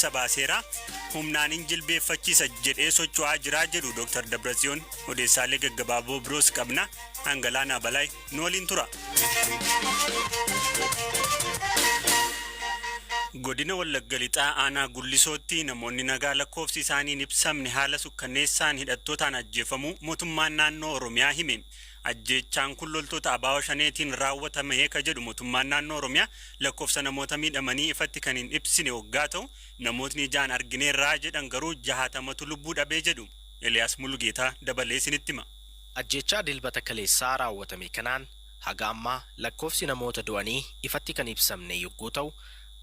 Sabaaseera humnaan jilbeeffachiisa jedhee socho'aa jiraa jedhu Dr. Dabratsiyoon odeessaalee gaggabaaboo biroos qabna. Hangalaanaa Balaay nu waliin tura. Godina Wallagga Lixaa aanaa Gullisootti namoonni nagaa lakkoofsi isaanii hin ibsamne haala sukkanneessaan hidhattootaan ajjeefamuu mootummaan naannoo Oromiyaa hime. Ajjeechaan kun loltoota ABO shaneetiin raawwatame ka jedhu mootummaan naannoo Oromiyaa lakkoofsa namoota miidhamanii ifatti kan hin ibsine waggaa ta'u namootni ijaan argineerraa jedhan garuu 60tu lubbuu dhabee jedhu. Eliyaas Mulugeetaa dabalee isinitti hima. Ajjeechaa dilbata kaleessaa raawwatame kanaan haga ammaa lakkoofsi namoota du'anii ifatti kan ibsamne yogguu ta'u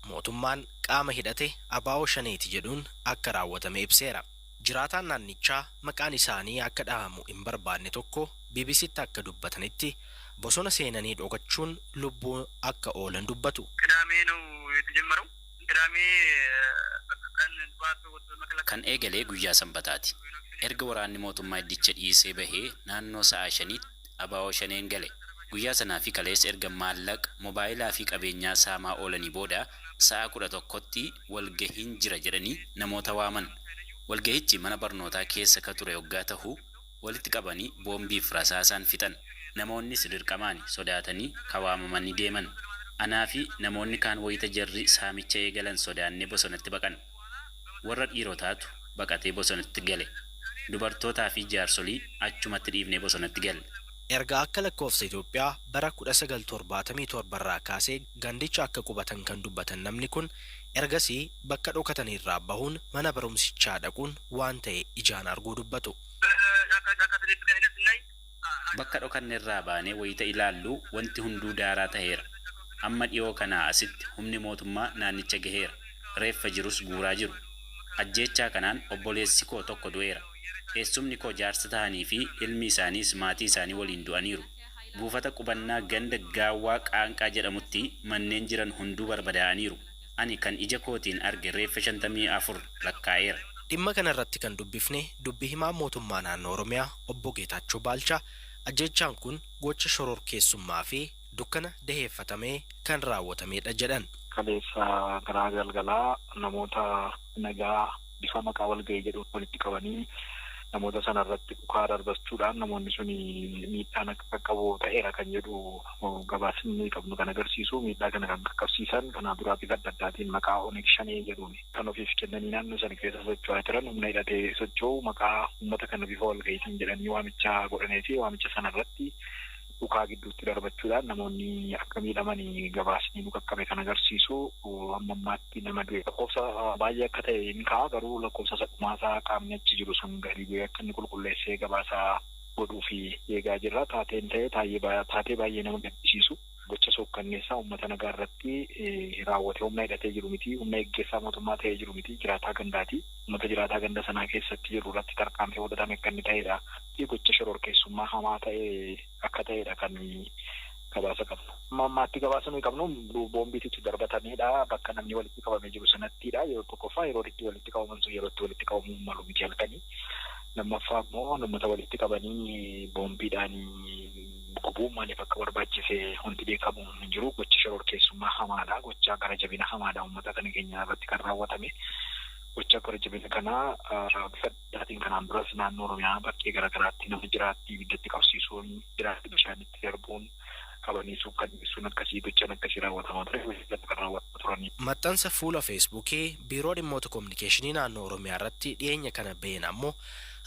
mootummaan qaama hidhate ABO shaneeti jedhuun akka raawwatame ibseera. Jiraataan naannichaa maqaan isaanii akka dhahamu hin barbaanne tokko BBCtti akka dubbatanitti bosona seenanii dhokachuun lubbuu akka oolan dubbatu. Kan eegalee guyyaa Sanbataati. Erga waraanni mootummaa iddicha dhiisee bahee naannoo sa'a 5tti ABO shaneen gale. Guyyaa sanaa fi kaleessa erga maallaqa mobaayilaa fi qabeenyaa saamaa oolanii booda sa'a 11tti walgahiin jira jedhanii namoota waaman. Walgahichi mana barnootaa keessa ka ture waggaa ta'u walitti qabanii boombiif rasaasaan fixan. Namoonni dirqamaan sodaatanii kawaamamanii deeman. Anaa fi namoonni kaan wayita jarri saamicha eegalan sodaannee bosonatti baqan. Warra dhiirotaatu baqatee bosonatti gale. Dubartootaa fi jaarsolii achumatti dhiifnee bosonatti galle. Erga akka lakkoofsa Itoophiyaa bara 1977 irraa kaasee gandicha akka qubatan kan dubbatan namni kun ergasii bakka dhokatan irraa bahuun mana barumsichaa dhaquun waan ta'e ijaan arguu dubbatu. Bakka dhokanne irraa baanee wayita ilaallu wanti hunduu daaraa ta'eera. Amma dhiyoo kanaa asitti humni mootummaa naannicha gaheera. Reeffa jirus guuraa jiru. Ajjeechaa kanaan obboleessi koo tokko du'eera. Eessumni koo jaarsa ta'anii fi ilmi isaaniis maatii isaanii waliin du'aniiru. Buufata qubannaa ganda gaawwaa qaanqaa jedhamutti manneen jiran hunduu barbadaa'aniiru. Ani kan ija kootiin arge reeffa 54 lakkaa'eera. Dhimma kanarratti kan dubbifne dubbi himaa mootummaa naannoo Oromiyaa obbo Geetaachoo Baalchaa ajjeechaan kun gocha shororkeessummaa fi dukkana daheeffatamee kan raawwatamedha jedhan. Kaleessa garaa galgalaa namoota nagaa bifa maqaa walgahii jedhuun walitti qabanii namoota sanarratti dhukaa darbachuudhaan namoonni sun miidhaan akka qabu ta'eera kan jedhu gabaasni qabnu kan agarsiisu miidhaa kana kan qaqqabsiisan kanaa duraa bifa adda addaatiin maqaa Oneeg Shanee jedhuun kan ofiif kennanii naannoo sana keessa socho'aa jiran humna hidhatee socho'u maqaa uummata kana bifa walgahiitiin jedhanii waamicha godhanii fi waamicha sanarratti dhukaa gidduutti darbachuudhaan namoonni akka miidhamanii gabaasni nu qaqqabe kan agarsiisu ammammaatti nama du'e lakkoofsa baay'ee akka ta'e hin ka'a garuu lakkoofsa sadhumaasaa qaamni achi jiru sun gadi bu'ee akka inni qulqulleessee gabaasaa godhuu fi eegaa jirra. Taateen ta'e taatee baay'ee nama gaddisiisu gocha sookkanneessaa uummata nagaa irratti raawwate humna hidhatee jiru miti humna eeggeessaa mootummaa ta'ee jiru miti jiraataa gandaati. Uummata jiraataa ganda sanaa keessatti jiru irratti tarkaanfii fudhatame akka inni ta'edha. Gocha shororkeessummaa hamaa ta'e akka ta'edha kan gabaasa qabnu. Ammaatti gabaasa nuyi qabnu boombiitti darbatamedha. Bakka namni walitti qabamee jiru sanattidha. Yeroo tokkoffaa yeroo itti walitti qabaman sun yeroo itti walitti qabamuu malu miti halkanii. Lammaffaa immoo namoota walitti qabanii boombiidhaan gubuun maaliif akka barbaachise wanti beekamu hin jiru. Gocha shororkeessummaa hamaadha. Gocha gara jabina hamaadha uummata kana keenya irratti kan raawwatame. Gocha gara jabina kana bifa addaatiin kanaan duras naannoo Oromiyaa bakkee garaagaraatti nama jiraatti ibiddatti qabsiisuun jiraatti bishaanitti darbuun qabanii suukkanneessuun akkasii gochaan akkasii raawwatamaa ture kan raawwatamaa turanii. Maxxansa fuula Feesbuukii Biiroo Dhimmoota Kominikeeshinii naannoo Oromiyaa irratti dhiyeenya kana baheen ammoo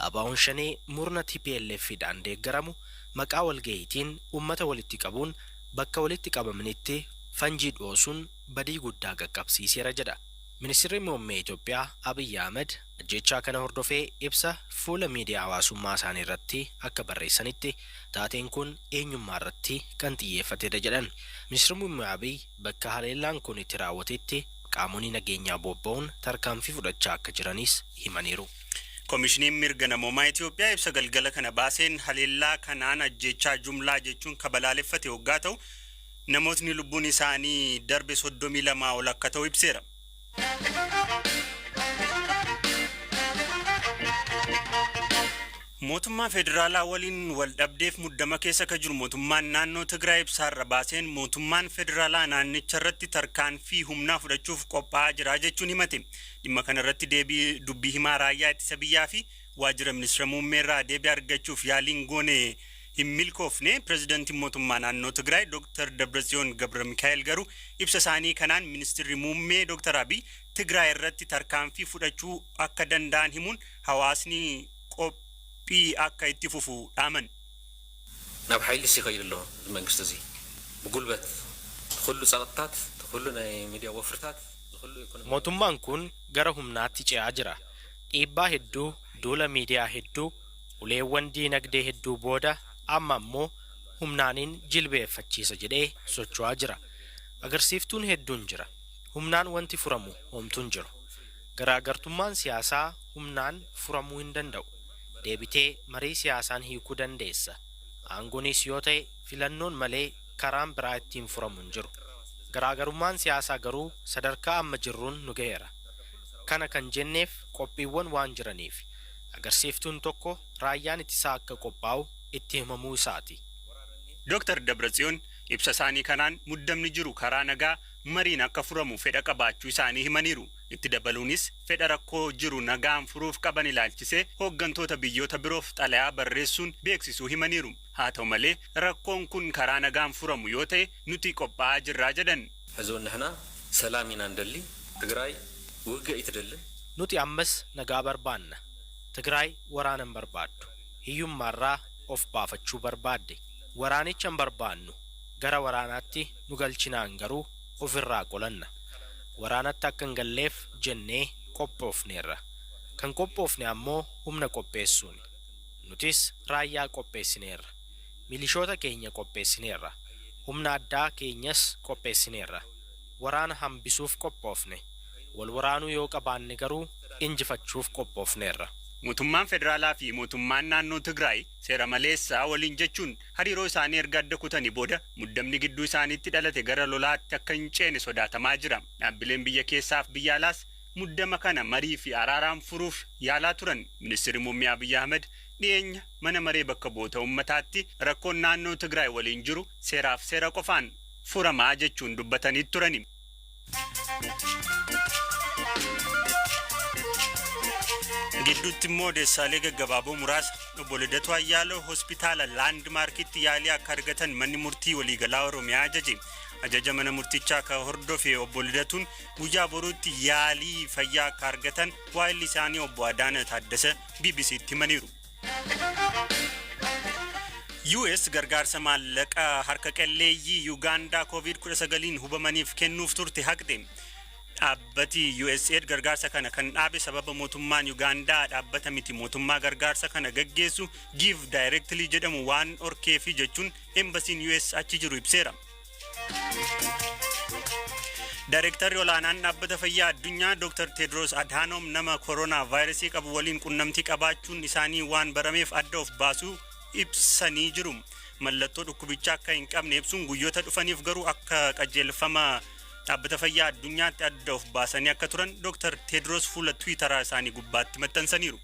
ABO'n shanee murna TPLF'dhaan deeggaramu maqaa walgahiitiin uummata walitti qabuun bakka walitti qabamanitti fanjii dhoosuun badii guddaa qaqqabsiiseera jedha. Ministeerri muummee Itoophiyaa Abiy Ahmed ajjeechaa kana hordofee ibsa fuula miidiyaa hawaasummaa isaanii irratti akka barreessanitti taateen kun eenyummaa irratti kan xiyyeeffatedha jedhan. Ministeerri muummee Abiy bakka haleellaan kun itti raawwatetti qaamonni nageenyaa bobba'uun tarkaanfii fudhachaa akka jiranis himaniiru. Komishiniin mirga namoomaa Itoophiyaa ibsa galgala kana baaseen haleellaa kanaan ajjeechaa jumlaa jechuun kabalaaleffate waggaa ta'u namootni lubbuun isaanii darbe 32 ol akka ta'u ibseera. mootummaa federaalaa waliin wal dhabdeef muddama keessa ka jiru mootummaan naannoo Tigraay ibsaarra baaseen mootummaan federaalaa naannicha irratti tarkaanfii humnaa fudhachuuf qophaa'aa jira jechuun himate. Dhimma kana irratti deebii dubbii himaa raayyaa ittisa biyyaa fi waajjira ministeera muummeerraa deebii argachuuf yaaliin goone hin milkoofne. Pireezidaantiin mootummaa naannoo Tigraay Dr. Dabratsiyoon Gabra Mikaa'el garuu ibsa isaanii kanaan ministeerri muummee Dr. Abiy Tigraay irratti tarkaanfii fudhachuu akka danda'an himuun hawaasni akka itti fufu dhaaman. ናብ ሓይሊ ሲኸይድ ኣሎ መንግስቲ እዚ ብጉልበት ኩሉ ጸጥታት ኩሉ ናይ ሚዲያ ወፍርታት ኩሉ ኢኮኖሚ mootummaan kun gara humnaatti ce'aa jira. Dhiibbaa hedduu, duula miidiyaa hedduu, uleewwan diinagdee hedduu booda amma immoo humnaaniin jilbeeffachiisa jedhee socho'aa jira. Agarsiiftuun hedduun jira. Humnaan wanti furamu homtuun jiru. Garaagartummaan siyaasaa humnaan furamuu hin danda'u. Deebitee marii siyaasaan hiikuu dandeessa. Aangonis yoo ta'e filannoon malee karaan biraa ittiin furamu hin jiru. Garaagarummaan siyaasaa garuu sadarkaa amma jirruun nu ga'eera. Kana kan jenneef qophiiwwan waan jiraniif agarsiiftuun tokko raayyaan ittisaa akka qophaa'u itti himamuu isaati. Dr. Dabratsiyoon ibsa isaanii kanaan muddamni jiru karaa nagaa mariin akka furamu fedha qabaachuu isaanii himaniiru. Itti dabaluunis fedha rakkoo jiru nagaan furuuf qaban ilaalchisee hooggantoota biyyoota biroof xalayaa barreessuun beeksisuu himaniiru. Haa ta'u malee rakkoon kun karaa nagaan furamu yoo ta'e nuti qophaa'aa jirraa jedhan. ሕዝቡን ንሕና ሰላም ኢና እንደሊ ትግራይ ውግእ ይትደልን Nuti ammas nagaa barbaanna. Tigraay waraana hin barbaaddu. Hiyyummaarraa of baafachuu barbaadde. Waraanicha hin barbaannu. Gara waraanaatti nu galchinaan garuu ofirraa qolanna. Waraanatti akka hin galleef jennee qophoofneerra. Kan qophoofne ammoo humna qopheessuuni. Nutis raayyaa qopheessineerra. Milishoota keenya qopheessineerra. Humna addaa keenyas qopheessineerra. Waraana hambisuuf qophoofne. Wal waraanuu yoo qabaanne garuu injifachuuf qophoofneerra. Mootummaan federaalaa fi mootummaan naannoo Tigraay seera maleessaa waliin jechuun hariiroo isaanii erga adda kutanii booda muddamni gidduu isaaniitti dhalate gara lolaatti akka hin ceene sodaatamaa jira. Dhaabbileen biyya keessaaf biyya alaas muddama kana marii fi araaraan furuuf yaalaa turan. Ministeerri muummee Abiy Ahmed dhiyeenya mana maree bakka bu'oota uummataatti rakkoon naannoo Tigraay waliin jiru seeraaf seera qofaan furamaa jechuun dubbatanii turani. Gidduutti immoo deessaalee gaggabaaboo muraasa obbo Lidatu Ayyaaloo hospitaala laandmaarkitti yaalii akka argatan manni murtii waliigalaa Oromiyaa ajaje. Ajaja mana murtichaa akka hordofee obbo Lidatuun guyyaa boruutti yaalii fayyaa akka argatan waa'illi isaanii obbo Adaana Taaddasa BBC'tti himaniiru. US gargaarsa maallaqaa harka qalleeyyii Yuugaandaa COVID-19 hubamaniif kennuuf turte haqxe. Dhaabbati USAID gargaarsa kana kan dhaabe sababa mootummaan Yuugaandaa dhaabbata miti mootummaa gargaarsa kana gaggeessu Give Directly jedhamu waan orkeefi jechuun embasiin US achi jiru ibseera. Daarektarri olaanaan dhaabbata fayyaa addunyaa Dr. Tedros Adhanom nama koronaa vaayirasii qabu waliin qunnamtii qabaachuun isaanii waan barameef adda of baasuu ibsanii jiru. Mallattoo dhukkubichaa akka hin qabne ibsuun guyyoota dhufaniif garuu akka qajeelfama dhaabbata fayyaa addunyaatti adda of baasanii akka turan Dr. Tedros fuula Twiiteraa isaanii gubbaatti maxxansaniiru.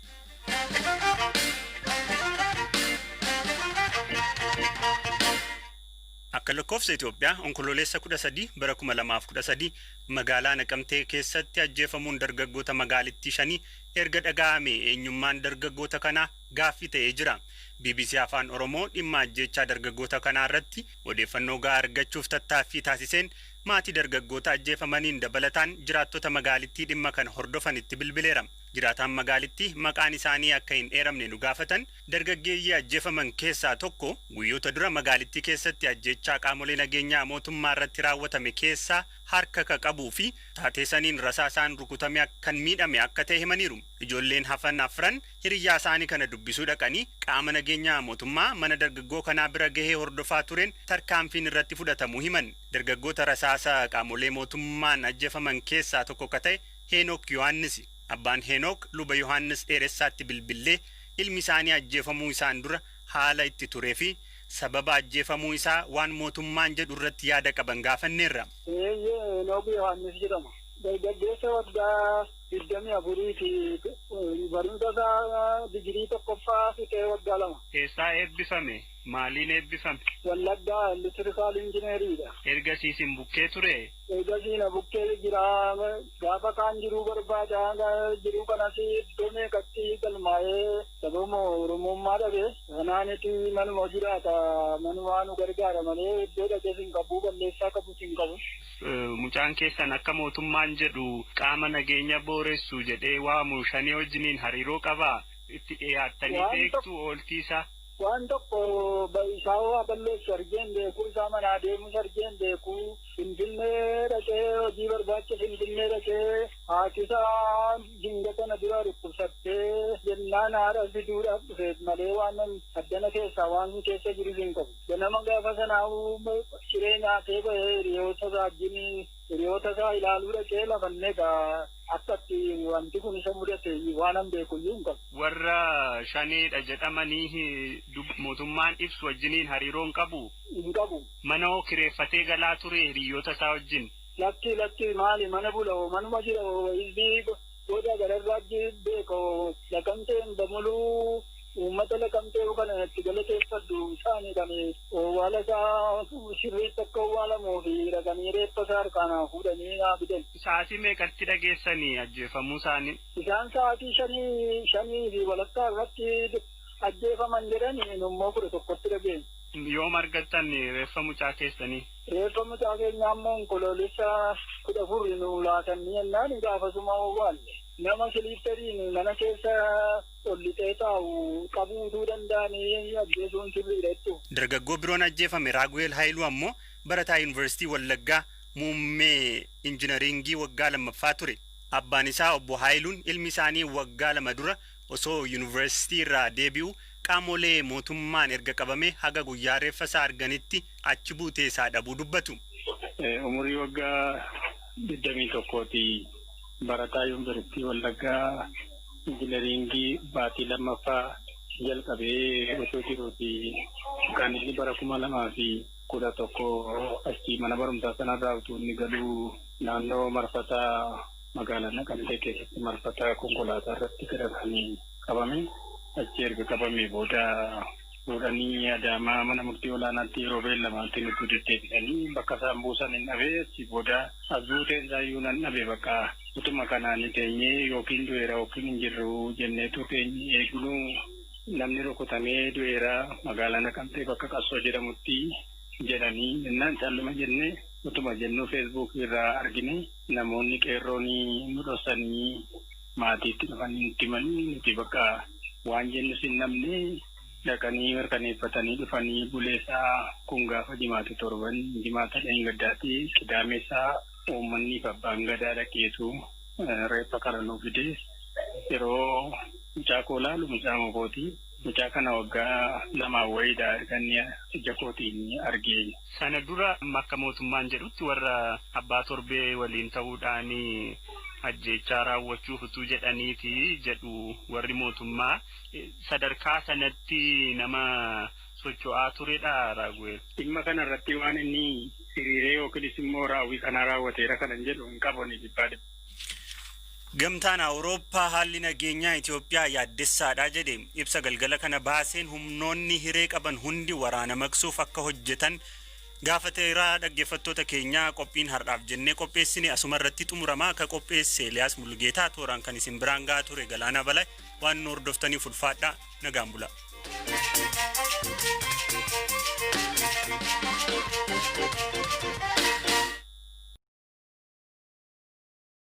Akka lakkoofsa Itoophiyaa onkololeessa 13 bara 2013 magaalaa Naqamtee keessatti ajjeefamuun dargaggoota magaalittii 5 erga dhaga'ame eenyummaan dargaggoota kanaa gaaffii ta'ee jira. BBC Afaan Oromoo dhimma ajjeechaa dargaggoota kanaa irratti odeeffannoo gahaa argachuuf tattaaffii taasiseen maatii dargaggoota ajjeefamaniin dabalataan jiraattota magaalittii dhimma kana hordofanitti bilbileera. Jiraataan magaalittii maqaan isaanii akka hin eeramne nu gaafatan dargaggeeyyii ajjeefaman keessaa tokko guyyoota dura magaalittii keessatti ajjeechaa qaamolee nageenyaa mootummaa irratti raawwatame keessaa harka ka qabuu fi taateessaniin rasaasaan rukutame kan miidhame akka ta'e himaniiru. Ijoolleen hafan afran hiriyyaa isaanii kana dubbisuu dhaqanii qaama nageenyaa mootummaa mana dargaggoo kanaa bira gahee hordofaa tureen tarkaanfiin irratti fudhatamuu himan. Dargaggoota rasaasa qaamolee mootummaan ajjeefaman keessaa tokko ka ta'e Heenok Yohaannis. Abbaan Heenok luba Yohaannis dheeressaatti bilbilee ilmi isaanii ajjeefamuu isaan dura haala itti turee fi sababa ajjeefamuu isaa waan mootummaan jedhu irratti yaada qaban gaafanneerra. Heenok Yohaannis jedhama. Dargaggeessa waggaa digdamii afurii fi barumsa isaa digirii tokkoffaa fixee waggaa lama. Eessaa eebbifame? Maaliin eebbifame? Wallaggaa elektirikaal injineeriidha. Ergasiisin bukkee ture? Ergasiina bukkee jira. Gaafa kaan jiruu barbaada. Jiruu kanas iddoo meeqatti galmaa'ee sababa Oromummaa dhabe. Kanaaniti manuma jiraata. Manuma nu gargaara malee iddoo dhaqee hin qabu, balleessaa qabus hin qabu. Mucaan keessan akka mootummaan jedhu qaama nageenya booressu jedhee waamu shanii wajjiniin hariiroo qabaa? Itti dhiyaattanii beektu ooltiisa? Waan tokko isaa waa balleessu argeen beeku, isaa manaa deemus argeen beeku. Finfinnee dhaqee hojii barbaacha Finfinnee dhaqee haatisaa dingata na dura dhukkubsattee jennaan haadha fiduudhaaf dhufeet malee waan addana keessaa waan keessa jiru hin qabu. Ganama gaafa sanaa ciree nyaatee bahee hiriyoota isaa wajjin hiriyoota isaa ilaaluu dhaqee lafannee gaa akkatti wanti kun isa mudate waan an beekuyyuu hin qabu. Warra shaniidha jedhamanii mootummaan ibsu wajjiniin hariiroon qabu? Hin qabu. Mana hoo kireeffatee galaa ture hiriyoota isaa wajjin? Lakki maali mana bula'oo manuma jira hizbii booda gararraa beekoo Laqamteen Bamuluu uummata Laqamtee kana itti galateeffadhu isaanii kan owwaala isaa sirriitti akka owwaalamuu fi dhaqanii reeffa isaa harkaanaa fuudhanii naa fidan. Sa'aatii meeqatti dhageessanii ajjeefamuu isaanii? Isaan sa'aatii shanii fi walakkaa irratti ajjeefaman jedhanii immoo 11tti dhageenya. Yoom argattan reeffa mucaa keessanii? Reeffa mucaa keenya ammoo onkoloolessa 14 nu laatanii jennaan gaafasuma owwaalle. Nama siliipteriin mana keessa ollitee taa'u qabuutuu danda'anii ajjeesuun sirriidha jechuudha. Dargaggoo biroon ajjeefame Raaguweel Haayiluu ammoo barataa Yuunivarsiitii Wallaggaa muummee injinaringii waggaa lammaffaa ture. Abbaan isaa obbo Haayiluun ilmi isaanii waggaa lama dura osoo yuunivarsiitii irraa deebi'u qaamolee mootummaan erga qabame haga guyyaa reeffa isaa arganitti achi buutee isaa dhabuu dubbatu. Umurii waggaa 21 barataa Yuunivarsiitii Wallaggaa injineringii baatii lammaffaa jalqabee osoo jiruuti kan inni bara 2011 achi mana barumsaa sanarraa utuu inni galuu naannoo marfataa magaalaa Naqamtee keessatti marfataa konkolaataa irratti gadamanii qabame. Achi erga qabame booda fuudhanii Adaamaa mana murtii olaanaatti yeroo beellamaatti nutti deddeebisanii bakka isaan buusan hin dhabe. Achi booda azuuteen isaayyuu nan dhabe bakka utuma kanaan teenyee yookiin du'eera yookiin hin jirru jenneetu teenyee eegnu namni rukutamee du'eera magaalaa Naqamtee bakka Qassoo jedhamutti jedhanii jennaan calluma jennee utuma jennu Facebook irraa argine namoonni qeerroonii nu dhoksanii maatiitti dhufanii nutti himanii nuti bakka waan jennu sin namni dhaqanii mirkaneeffatanii dhufanii buleessaa kun gaafa jimaata torban jimaata dheengaddaatti qidaameessaa uummanni fi abbaan gadaa dhaqeetu reeffa karanuu fide yeroo mucaa koo laalu mucaa mokooti. Mucaa kana waggaa lamaa wayiidha arganii ija kootiin argee. Sana dura akka mootummaan jedhutti warra abbaa torbee waliin ta'uudhaan ajjeechaa raawwachuuf utuu jedhaniiti jedhu warri mootummaa. Sadarkaa sanatti nama socho'aa turedha Raaguweel. Dhimma kanarratti waan inni hiriiree yookiinis immoo raawwii kana raawwateera kanan jedhu hin qabani dhibbaadha. Gamtaan Awurooppaa haalli nageenyaa Itoophiyaa yaaddessaadha jedhe ibsa galgala kana baaseen humnoonni hiree qaban hundi waraana maqsuuf akka hojjetan gaafateera. Dhaggeeffattoota keenyaa qophiin har'aaf jennee qopheessine asuma irratti xumurama. Akka qopheesse Eliyaas Mulgeetaa tooraan kan isin biraan gahaa ture Galaanaa Balaa waan nu hordoftaniif ulfaadhaa nagaan bulaa.